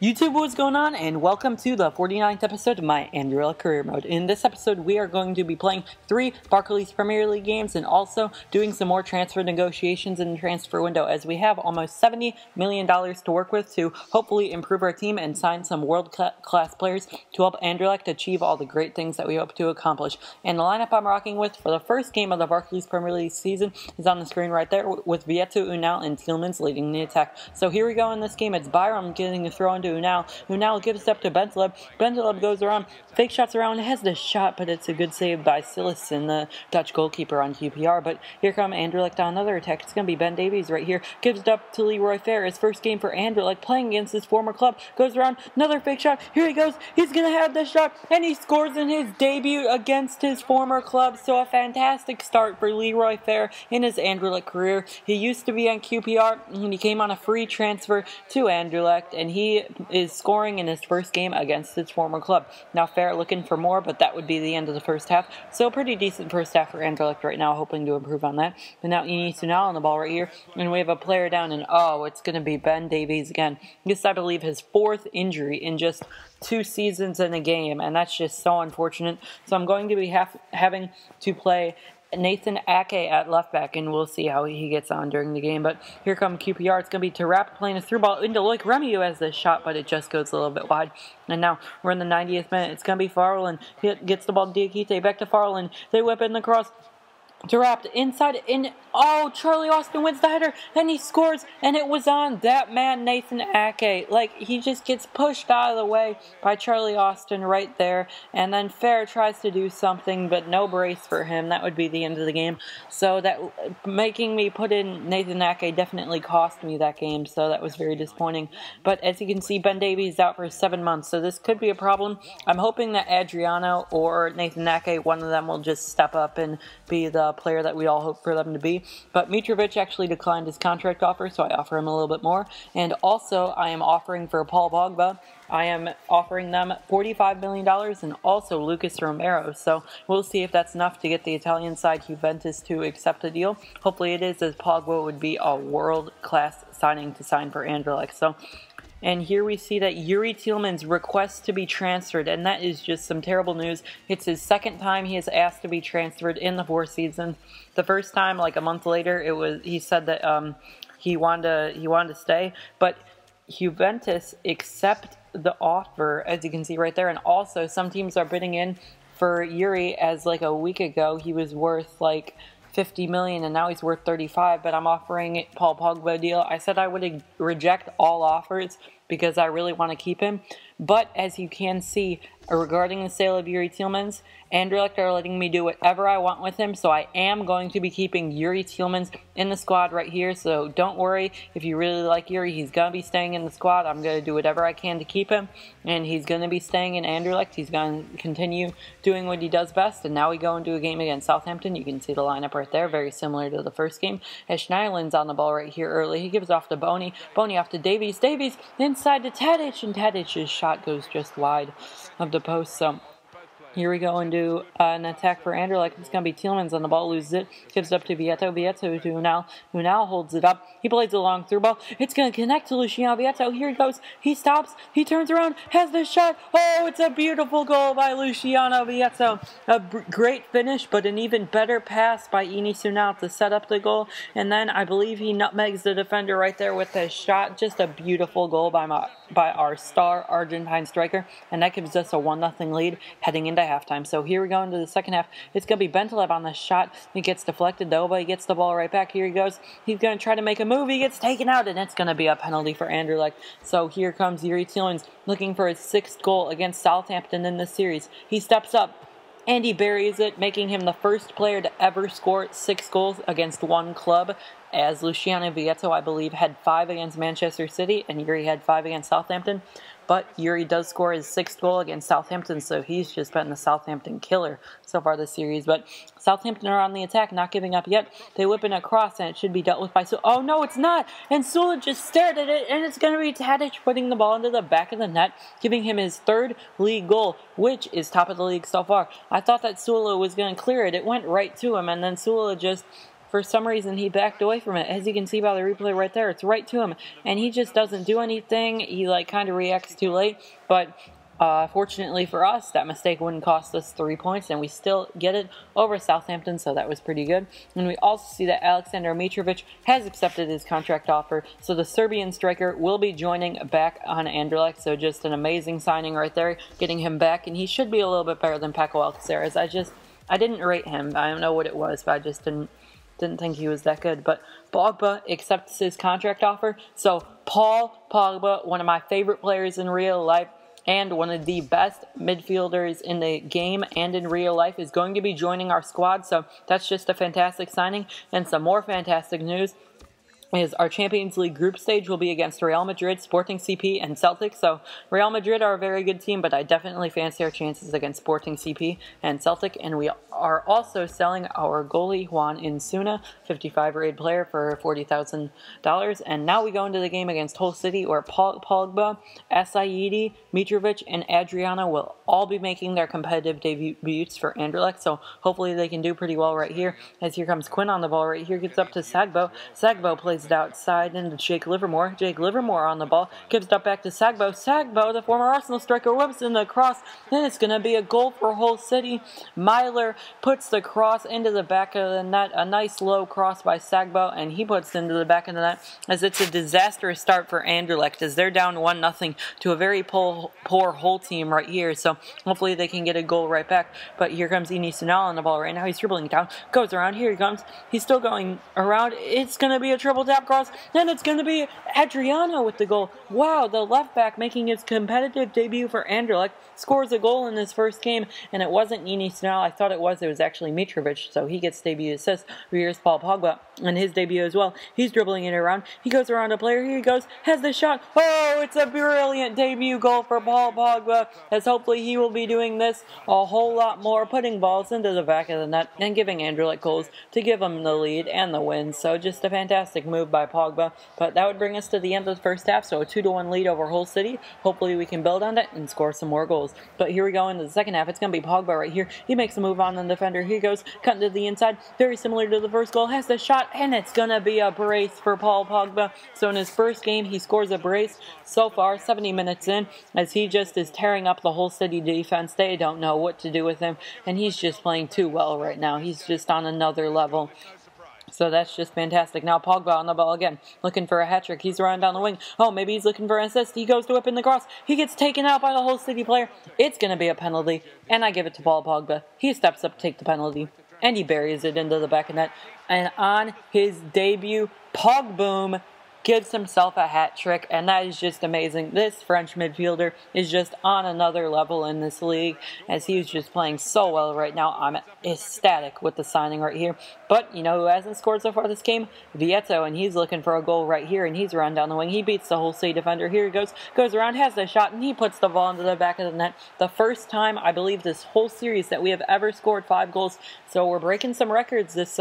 YouTube, what's going on, and welcome to the 49th episode of my Anderlecht Career Mode. In this episode, we are going to be playing 3 Barclays Premier League games and also doing some more transfer negotiations in the transfer window, as we have almost $70 million to work with to hopefully improve our team and sign some world-class players to help Anderlecht achieve all the great things that we hope to accomplish. And the lineup I'm rocking with for the first game of the Barclays Premier League season is on the screen right there, with Vieto, Unal, and Tielemans leading the attack. So here we go in this game. It's Byram getting a throw into Unal. Unal gives it up to Bentaleb. Bentaleb goes around, fake shots around, has the shot, but it's a good save by Sillissen, the Dutch goalkeeper on QPR. But here come Anderlecht on another attack. It's going to be Ben Davies right here. Gives it up to Leroy Fair. His first game for Anderlecht, playing against his former club. Goes around, another fake shot. Here he goes. He's going to have the shot, and he scores in his debut against his former club. So a fantastic start for Leroy Fair in his Anderlecht career. He used to be on QPR, and he came on a free transfer to Anderlecht, and he is scoring in his first game against his former club. Now Fair looking for more, but that would be the end of the first half. So pretty decent first half for Anderlecht right now, hoping to improve on that. But now Unal on the ball right here, and we have a player down, and oh, it's going to be Ben Davies again. This, I believe, his 4th injury in just 2 seasons in a game, and that's just so unfortunate. So I'm going to be having to play Nathan Ake at left back, and we'll see how he gets on during the game. But here come QPR. It's going to be Tarap playing a through ball into Loic Remieux as the shot, but it just goes a little bit wide. And now we're in the 90th minute. It's going to be Farland. He gets the ball to Diakite, back to Farland. They whip in the cross. Tarap inside, in. Oh, Charlie Austin wins the header, and he scores, and it was on that man, Nathan Ake. Like, he just gets pushed out of the way by Charlie Austin right there, and then Fair tries to do something, but no brace for him. That would be the end of the game. So that making me put in Nathan Ake definitely cost me that game, so that was very disappointing. But as you can see, Ben Davies is out for 7 months, so this could be a problem. I'm hoping that Adriano or Nathan Ake, one of them, will just step up and be the player that we all hope for them to be. But Mitrovic actually declined his contract offer, so I offer him a little bit more. And also, I am offering for Paul Pogba. I am offering them $45 million and also Lucas Romero. So we'll see if that's enough to get the Italian side Juventus to accept the deal. Hopefully it is, as Pogba would be a world-class signing to sign for Anderlecht. And here we see that Youri Tielemans requests to be transferred, and that is just some terrible news. It's his 2nd time he has asked to be transferred in the 4th season. The first time, like a month later, he said that he wanted to stay, but Juventus accept the offer, as you can see right there. And also, some teams are bidding in for Youri, as like a week ago he was worth like $50 million, and now he's worth $35, but I'm offering Paul Pogba a deal. I said I would reject all offers because I really want to keep him. But as you can see, regarding the sale of Youri Tielemans, Anderlecht are letting me do whatever I want with him, so I am going to be keeping Youri Tielemans in the squad right here. So don't worry, if you really like Youri, he's going to be staying in the squad. I'm going to do whatever I can to keep him, and he's going to be staying in Anderlecht. He's going to continue doing what he does best. And now we go into a game against Southampton. You can see the lineup right there, very similar to the first game. As Schneiderlin's on the ball right here early, he gives off to Boney. Boney off to Davies. Davies inside to Tadic, and Tadic's shot goes just wide of the post. So here we go and do an attack for Anderlecht. It's going to be Tielemans on the ball, loses it, gives it up to Vieto. Vieto to Unal. Unal holds it up. He plays a long through ball. It's going to connect to Luciano Vieto. Here he goes. He stops. He turns around. Has the shot. Oh, it's a beautiful goal by Luciano Vieto. A great finish, but an even better pass by Unal to set up the goal. And then I believe he nutmegs the defender right there with the shot. Just a beautiful goal by our star Argentine striker. And that gives us a 1-0 lead heading into halftime. So here we go into the second half. It's going to be Bentaleb on the shot. He gets deflected though, but he gets the ball right back. Here he goes. He's going to try to make a move. He gets taken out, and it's going to be a penalty for Anderlecht. So here comes Youri Tielemans looking for his 6th goal against Southampton in this series. He steps up, and he buries it, making him the first player to ever score 6 goals against one club, as Luciano Vieto, I believe, had 5 against Manchester City, and Youri had 5 against Southampton. But Youri does score his 6th goal against Southampton, so he's just been the Southampton killer so far this series. But Southampton are on the attack, not giving up yet. They whip in a cross, and it should be dealt with by Sula. Oh, no, it's not! And Sula just stared at it, and it's going to be Tadic putting the ball into the back of the net, giving him his 3rd league goal, which is top of the league so far. I thought that Sula was going to clear it. It went right to him, and then Sula just for some reason he backed away from it. As you can see by the replay right there, it's right to him, and he just doesn't do anything. He kind of reacts too late, but fortunately for us, that mistake wouldn't cost us 3 points, and we still get it over Southampton, so that was pretty good. And we also see that Alexander Mitrovic has accepted his contract offer, so the Serbian striker will be joining back on Anderlecht, so just an amazing signing right there, getting him back, and he should be a little bit better than Paco Alcaceres. I didn't rate him. I don't know what it was, but I just didn't think he was that good. But Pogba accepts his contract offer, so Paul Pogba, one of my favorite players in real life, and one of the best midfielders in the game and in real life, is going to be joining our squad. So that's just a fantastic signing. And some more fantastic news is our Champions League group stage will be against Real Madrid, Sporting CP, and Celtic. So Real Madrid are a very good team, but I definitely fancy our chances against Sporting CP and Celtic. And we are also selling our goalie, Juan Insuna, 55 rated player, for $40,000. And now we go into the game against Hull City, where Pogba, Assaidi, Mitrovic, and Adriano will all be making their competitive debuts for Anderlecht. So hopefully they can do pretty well right here. As here comes Quinn on the ball right here, gets up to Sagbo. Sagbo plays it outside into Jake Livermore. Jake Livermore on the ball, gives it up back to Sagbo. Sagbo, the former Arsenal striker, whips in the cross. Then it's going to be a goal for Hull City. Myler puts the cross into the back of the net. A nice low cross by Sagbo, and he puts it into the back of the net, as it's a disastrous start for Anderlecht, as they're down 1-0 to a very poor Hull team right here. So hopefully they can get a goal right back. But here comes Ines Sunal on the ball right now. He's dribbling down, goes around. Here he comes. He's still going around. It's going to be a triple tap cross, and it's going to be Adriano with the goal. Wow, the left back making his competitive debut for Anderlecht scores a goal in his first game, and it wasn't Ines Sunal. I thought it was actually Mitrovic, so he gets debut assist. Here's Paul Pogba in his debut as well. He's dribbling it around. He goes around a player. Here he goes. Has the shot. Oh, it's a brilliant debut goal for Paul Pogba, as hopefully he will be doing this a whole lot more, putting balls into the back of the net and giving Anderlecht goals to give them the lead and the win. So just a fantastic move by Pogba. But that would bring us to the end of the first half, so a 2-1 lead over Hull City. Hopefully we can build on it and score some more goals. But here we go into the second half. It's going to be Pogba right here. He makes a move on the defender. Here he goes, cutting to the inside. Very similar to the first goal. Has the shot, and it's going to be a brace for Paul Pogba. So in his first game, he scores a brace. So far, 70 minutes in, as he just is tearing up the Hull City defense. They don't know what to do with him, and he's just playing too well right now. He's just on another level. So that's just fantastic. Now Pogba on the ball again, looking for a hat-trick. He's running down the wing. Oh, maybe he's looking for an assist. He goes to whip in the cross. He gets taken out by the Hull City player. It's going to be a penalty, and I give it to Paul Pogba. He steps up to take the penalty, and he buries it into the back of net. And on his debut, Pogboom gives himself a hat trick, and that is just amazing. This French midfielder is just on another level in this league, as he's just playing so well right now. I'm ecstatic with the signing right here. But you know who hasn't scored so far this game? Vieto, and he's looking for a goal right here, and he's run down the wing. He beats the Hull City defender. Here he goes around, has the shot, and he puts the ball into the back of the net. The first time, I believe, this whole series that we have ever scored 5 goals. So we're breaking some records this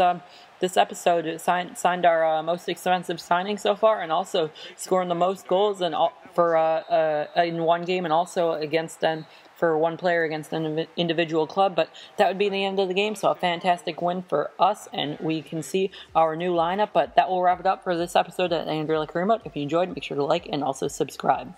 episode. Signed our most expensive signing so far, and also scoring the most goals in one game, and also against them for one player against an individual club. But that would be the end of the game, so a fantastic win for us, and we can see our new lineup. But that will wrap it up for this episode at Anderlecht Career Mode. If you enjoyed, make sure to like and also subscribe.